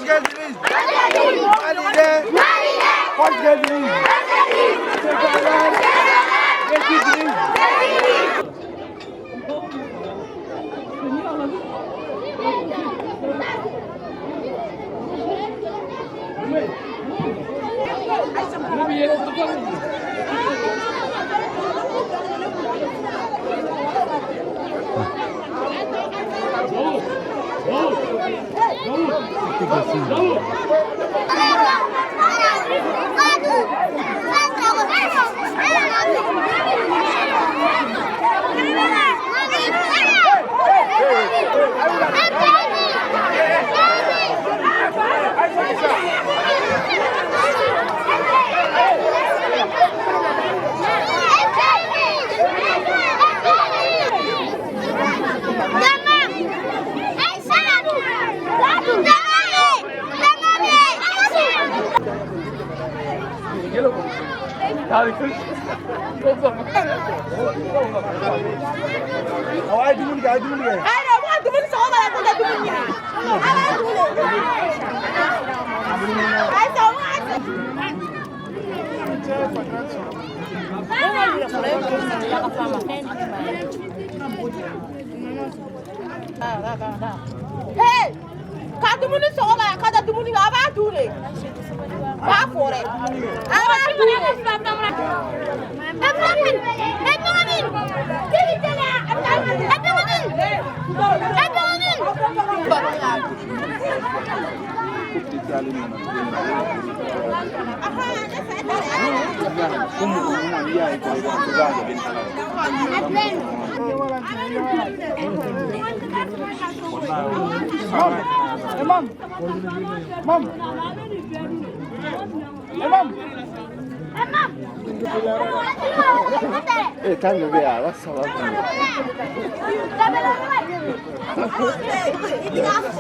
hoş geldiniz. Valide, hoş geldiniz. Sefalar getirdiniz. Bir yere oturtalım. Ay dumun gel, dumun gel. Ay, apa dumun sama aku dah dumun ni. Apa dumun? Ay, sama. Hey, kau dumun sama kau dah dumun ni apa dumun? Apa fore? Apa dumun? Imam. Imam. Imam. Tam da bir ara salak. Jangan